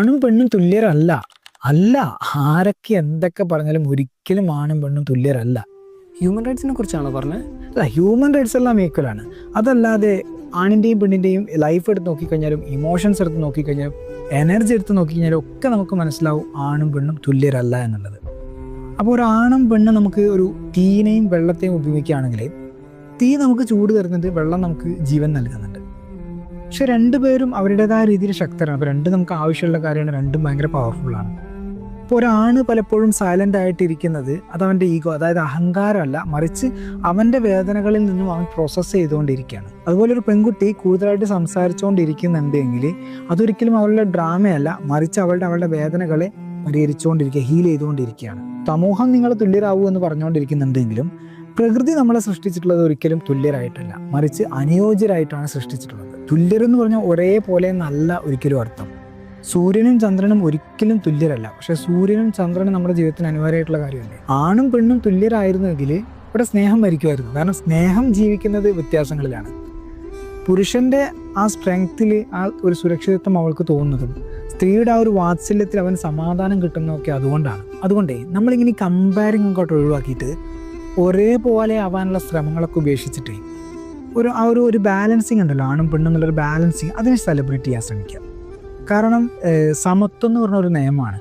ആണും പെണ്ണും തുല്യരല്ല. അല്ല, ആരൊക്കെ എന്തൊക്കെ പറഞ്ഞാലും ഒരിക്കലും ആണും പെണ്ണും തുല്യരല്ല. ഹ്യൂമൻ റൈറ്റ്സിനെ കുറിച്ചാണോ പറഞ്ഞത്? അല്ല, ഹ്യൂമൻ റൈറ്റ്സ് എല്ലാം ഈക്വലാണ്. അതല്ലാതെ ആണിൻ്റെയും പെണ്ണിൻ്റെയും ലൈഫ് എടുത്ത് നോക്കിക്കഴിഞ്ഞാലും ഇമോഷൻസ് എടുത്ത് നോക്കിക്കഴിഞ്ഞാലും എനർജി എടുത്ത് നോക്കിക്കഴിഞ്ഞാലും ഒക്കെ നമുക്ക് മനസ്സിലാവും ആണും പെണ്ണും തുല്യരല്ല എന്നുള്ളത്. അപ്പോൾ ഒരു ആണും പെണ്ണും നമുക്ക് ഒരു തീനെയും വെള്ളത്തെയും ഉപയോഗിക്കുകയാണെങ്കിൽ തീ നമുക്ക് ചൂട് തരുന്നുണ്ട്, വെള്ളം നമുക്ക് ജീവൻ നൽകുന്നുണ്ട്. പക്ഷെ രണ്ടുപേരും അവരുടേതായ രീതിയിൽ ശക്തരാണ്. അപ്പോൾ രണ്ടും നമുക്ക് ആവശ്യമുള്ള കാര്യമാണ്, രണ്ടും ഭയങ്കര പവർഫുള്ളാണ്. ഇപ്പോൾ ഒരാണ് പലപ്പോഴും സൈലൻ്റ് ആയിട്ടിരിക്കുന്നത് അത് അവൻ്റെ ഈഗോ, അതായത് അഹങ്കാരമല്ല, മറിച്ച് അവൻ്റെ വേദനകളിൽ നിന്നും അവൻ പ്രോസസ്സ് ചെയ്തുകൊണ്ടിരിക്കുകയാണ്. അതുപോലെ ഒരു പെൺകുട്ടി കൂടുതലായിട്ട് സംസാരിച്ചുകൊണ്ടിരിക്കുന്നുണ്ടെങ്കിൽ അതൊരിക്കലും അവളുടെ ഡ്രാമയല്ല, മറിച്ച് അവളുടെ വേദനകളെ പരിഹരിച്ചുകൊണ്ടിരിക്കുക, ഹീൽ ചെയ്തുകൊണ്ടിരിക്കുകയാണ്. സമൂഹം നിങ്ങൾ തുല്യരാകൂ എന്ന് പറഞ്ഞുകൊണ്ടിരിക്കുന്നുണ്ടെങ്കിലും പ്രകൃതി നമ്മളെ സൃഷ്ടിച്ചിട്ടുള്ളത് ഒരിക്കലും തുല്യരായിട്ടല്ല, മറിച്ച് അനുയോജ്യരായിട്ടാണ് സൃഷ്ടിച്ചിട്ടുള്ളത്. തുല്യരെന്ന് പറഞ്ഞാൽ ഒരേപോലെ നല്ല ഒരിക്കലും അർത്ഥം. സൂര്യനും ചന്ദ്രനും ഒരിക്കലും തുല്യരല്ല, പക്ഷെ സൂര്യനും ചന്ദ്രനും നമ്മുടെ ജീവിതത്തിന് അനിവാര്യമായിട്ടുള്ള കാര്യമല്ലേ. ആണും പെണ്ണും തുല്യരായിരുന്നെങ്കിൽ ഇവിടെ സ്നേഹം മരിക്കുമായിരുന്നു. കാരണം സ്നേഹം ജീവിക്കുന്നത് വ്യത്യാസങ്ങളിലാണ്. പുരുഷന്റെ ആ സ്ട്രെങ്ത്തിൽ ആ ഒരു സുരക്ഷിതത്വം അവൾക്ക് തോന്നുന്നതും സ്ത്രീയുടെ ആ ഒരു വാത്സല്യത്തിൽ അവൻ സമാധാനം കിട്ടുന്നതൊക്കെ അതുകൊണ്ടേ നമ്മളിങ്ങനെ കമ്പാരിങ് അങ്ങോട്ട് ഒഴിവാക്കിയിട്ട് ഒരേപോലെ ആവാനുള്ള ശ്രമങ്ങളൊക്കെ ഉപേക്ഷിച്ചിട്ട് ഒരു ബാലൻസിങ് ഉണ്ടല്ലോ, ആണും പെണ്ണും എന്നുള്ളൊരു ബാലൻസിങ്, അതിനെ സെലിബ്രേറ്റ് ചെയ്യാൻ ശ്രമിക്കുക. കാരണം സമത്വം എന്ന് പറഞ്ഞ ഒരു നിയമമാണ്.